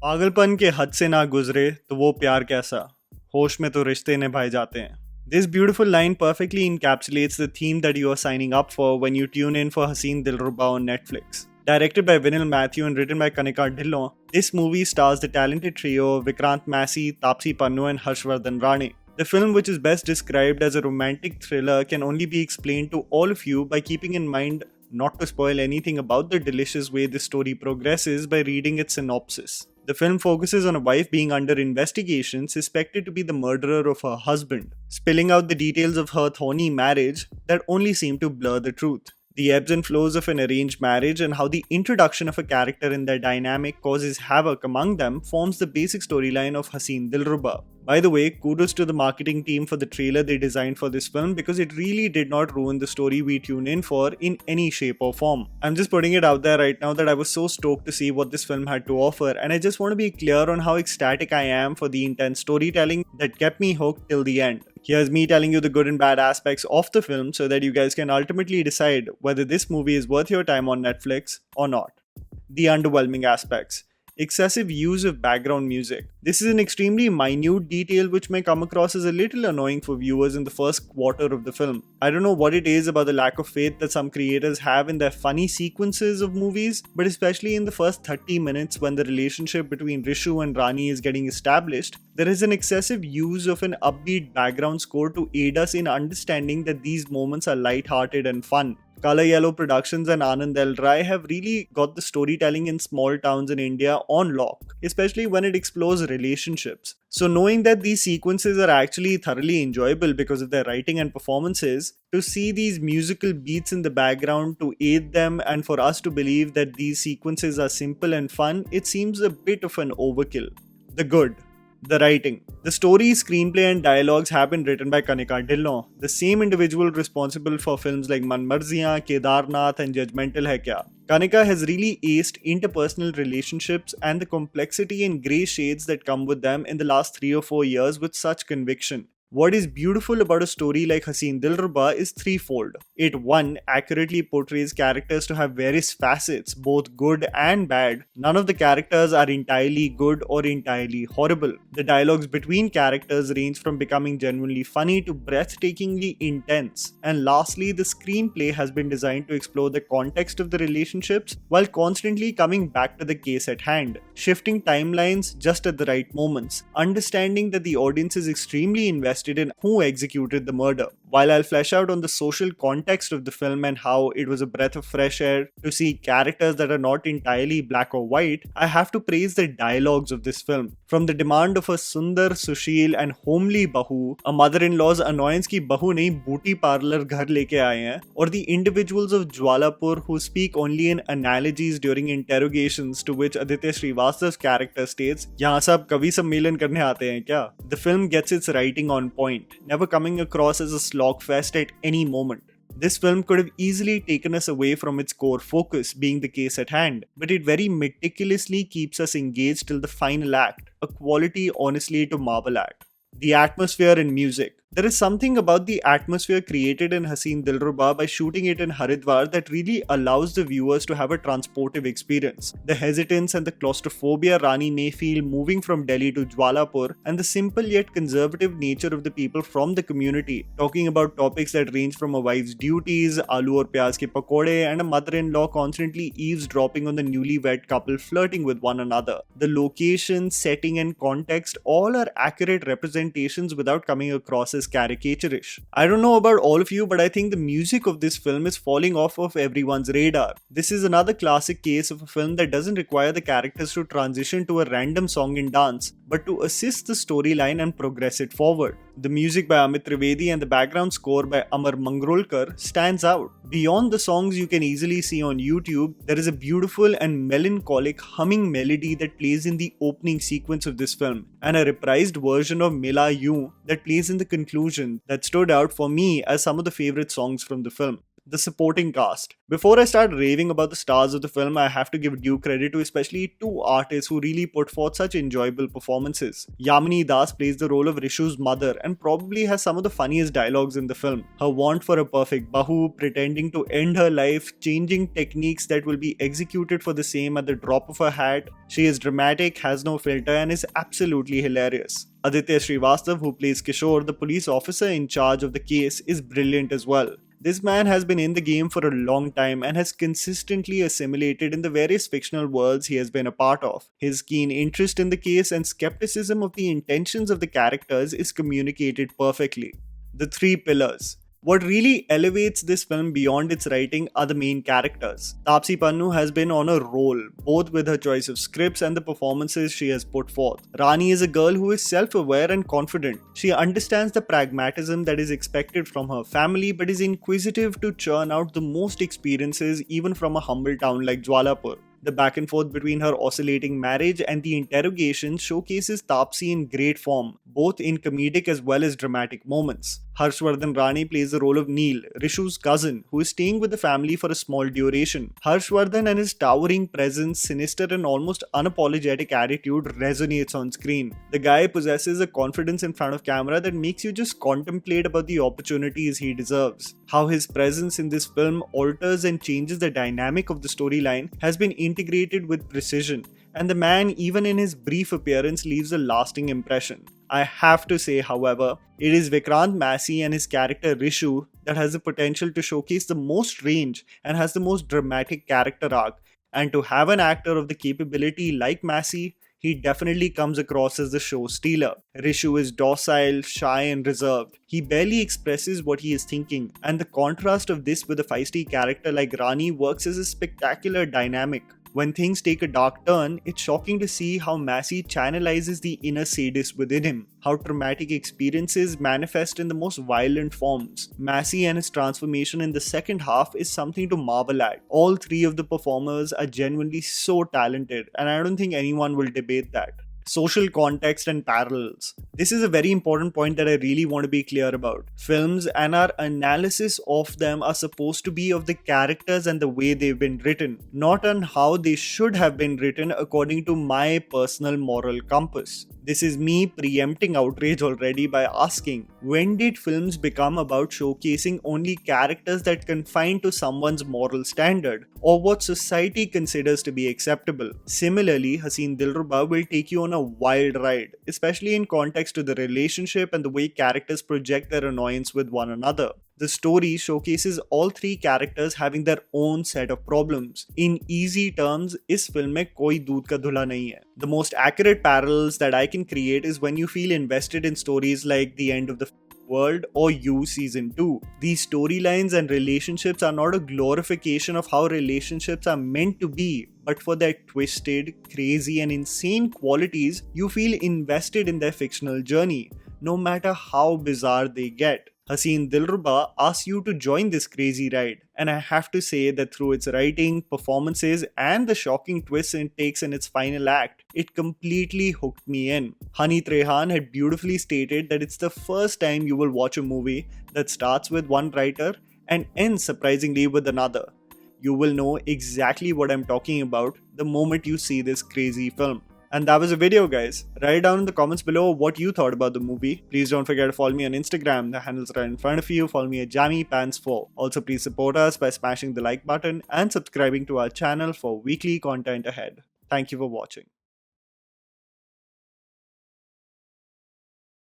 पागलपन के हद से ना गुजरे तो वो प्यार कैसा, होश में तो रिश्ते निभाए जाते हैं. This beautiful line perfectly encapsulates the theme that you are signing up for when you tune in for Haseen Dilruba on Netflix. Directed by Vinil Mathew and written by Kanika Dhillon, this movie stars the talented trio of Vikrant Massey, Taapsee Pannu and Harshvardhan Rane. The film, which is best described as a romantic thriller, can only be explained to all of you by keeping in mind not to spoil anything about the delicious way the story progresses by reading its synopsis. The film focuses on a wife being under investigation suspected to be the murderer of her husband, spilling out the details of her thorny marriage that only seem to blur the truth. The ebbs and flows of an arranged marriage and how the introduction of a character in their dynamic causes havoc among them forms the basic storyline of Haseen Dilruba. By the way, kudos to the marketing team for the trailer they designed for this film because it really did not ruin the story we tune in for in any shape or form. I'm just putting it out there right now that I was so stoked to see what this film had to offer, and I just want to be clear on how ecstatic I am for the intense storytelling that kept me hooked till the end. Here's me telling you the good and bad aspects of the film so that you guys can ultimately decide whether this movie is worth your time on Netflix or not. The underwhelming aspects. Excessive use of background music. This is an extremely minute detail which may come across as a little annoying for viewers in the first quarter of the film. I don't know what it is about the lack of faith that some creators have in their funny sequences of movies, but especially in the first 30 minutes when the relationship between Rishu and Rani is getting established, there is an excessive use of an upbeat background score to aid us in understanding that these moments are light-hearted and fun. Color Yellow Productions and Anand L. Rai have really got the storytelling in small towns in India on lock, especially when it explores relationships. So knowing that these sequences are actually thoroughly enjoyable because of their writing and performances, to see these musical beats in the background to aid them and for us to believe that these sequences are simple and fun, it seems a bit of an overkill. The good. The writing. The story, screenplay and dialogues have been written by Kanika Dhillon, the same individual responsible for films like Man Marziyan, Kedarnath and Judgmental Hai Kya. Kanika has really aced interpersonal relationships and the complexity and grey shades that come with them in the last 3 or 4 years with such conviction. What is beautiful about a story like Haseen Dilruba is threefold. It 1. Accurately portrays characters to have various facets, both good and bad. None of the characters are entirely good or entirely horrible. The dialogues between characters range from becoming genuinely funny to breathtakingly intense. And lastly, the screenplay has been designed to explore the context of the relationships while constantly coming back to the case at hand, shifting timelines just at the right moments, understanding that the audience is extremely invested in who executed the murder. While I'll flesh out on the social context of the film and how it was a breath of fresh air to see characters that are not entirely black or white, I have to praise the dialogues of this film. From the demand of a Sundar, Sushil and homely bahu, a mother-in-law's annoyance ki bahu nahi booty parlor ghar leke aaye hain, or the individuals of Jwalapur who speak only in analogies during interrogations, to which Aditya Srivastav's character states, "Yahan sab kavi sammelan karne aate hain kya?" The film gets its writing on point, never coming across as a slogfest at any moment. This film could have easily taken us away from its core focus, being the case at hand, but it very meticulously keeps us engaged till the final act, a quality honestly to marvel at. The atmosphere and music. There is something about the atmosphere created in Haseen Dilruba by shooting it in Haridwar that really allows the viewers to have a transportive experience. The hesitance and the claustrophobia Rani may feel moving from Delhi to Jwalapur, and the simple yet conservative nature of the people from the community, talking about topics that range from a wife's duties, aloo aur pyaz ke pakode, and a mother-in-law constantly eavesdropping on the newlywed couple flirting with one another. The location, setting and context all are accurate representations without coming across as caricaturish. I don't know about all of you, but I think the music of this film is falling off of everyone's radar. This is another classic case of a film that doesn't require the characters to transition to a random song and dance, but to assist the storyline and progress it forward. The music by Amit Trivedi and the background score by Amar Mangrolkar stands out. Beyond the songs you can easily see on YouTube, there is a beautiful and melancholic humming melody that plays in the opening sequence of this film, and a reprised version of Mila Yun that plays in the conclusion that stood out for me as some of the favorite songs from the film. The supporting cast. Before I start raving about the stars of the film, I have to give due credit to especially two artists who really put forth such enjoyable performances. Yamini Das plays the role of Rishu's mother and probably has some of the funniest dialogues in the film. Her want for a perfect bahu, pretending to end her life, changing techniques that will be executed for the same at the drop of a hat. She is dramatic, has no filter, and is absolutely hilarious. Aditya Srivastav, who plays Kishore, the police officer in charge of the case, is brilliant as well. This man has been in the game for a long time and has consistently assimilated in the various fictional worlds he has been a part of. His keen interest in the case and skepticism of the intentions of the characters is communicated perfectly. The three pillars. What really elevates this film beyond its writing are the main characters. Taapsee Pannu has been on a roll, both with her choice of scripts and the performances she has put forth. Rani is a girl who is self-aware and confident. She understands the pragmatism that is expected from her family but is inquisitive to churn out the most experiences even from a humble town like Jwalapur. The back and forth between her oscillating marriage and the interrogation showcases Taapsee in great form, both in comedic as well as dramatic moments. Harshvardhan Rane plays the role of Neil, Rishu's cousin, who is staying with the family for a small duration. Harshvardhan and his towering presence, sinister and almost unapologetic attitude resonates on screen. The guy possesses a confidence in front of camera that makes you just contemplate about the opportunities he deserves. How his presence in this film alters and changes the dynamic of the storyline has been integrated with precision, and the man, even in his brief appearance, leaves a lasting impression. I have to say, however, it is Vikrant Massey and his character Rishu that has the potential to showcase the most range and has the most dramatic character arc, and to have an actor of the capability like Massey, he definitely comes across as the show stealer. Rishu is docile, shy and reserved. He barely expresses what he is thinking, and the contrast of this with a feisty character like Rani works as a spectacular dynamic. When things take a dark turn, it's shocking to see how Massey channelizes the inner sadist within him, how traumatic experiences manifest in the most violent forms. Massey and his transformation in the second half is something to marvel at. All three of the performers are genuinely so talented, and I don't think anyone will debate that. Social context and parallels. This is a very important point that I really want to be clear about. Films and our analysis of them are supposed to be of the characters and the way they've been written, not on how they should have been written according to my personal moral compass. This is me preempting outrage already by asking, when did films become about showcasing only characters that confine to someone's moral standard, or what society considers to be acceptable? Similarly, Haseen Dilruba will take you on a wild ride, especially in context to the relationship and the way characters project their annoyance with one another. The story showcases all three characters having their own set of problems. In easy terms, इस film में कोई दूध का धुला नहीं है. The most accurate parallels that I can create is when you feel invested in stories like The End of the World or You Season 2. These storylines and relationships are not a glorification of how relationships are meant to be, but for their twisted, crazy and insane qualities, you feel invested in their fictional journey, no matter how bizarre they get. Haseen Dilruba asks you to join this crazy ride, and I have to say that through its writing, performances, and the shocking twists it takes in its final act, it completely hooked me in. Hani Trehan had beautifully stated that it's the first time you will watch a movie that starts with one writer and ends surprisingly with another. You will know exactly what I'm talking about the moment you see this crazy film. And that was the video, guys. Write down in the comments below what you thought about the movie. Please don't forget to follow me on Instagram. The handles are right in front of you. Follow me at JammyPants4. Also, please support us by smashing the like button and subscribing to our channel for weekly content ahead. Thank you for watching.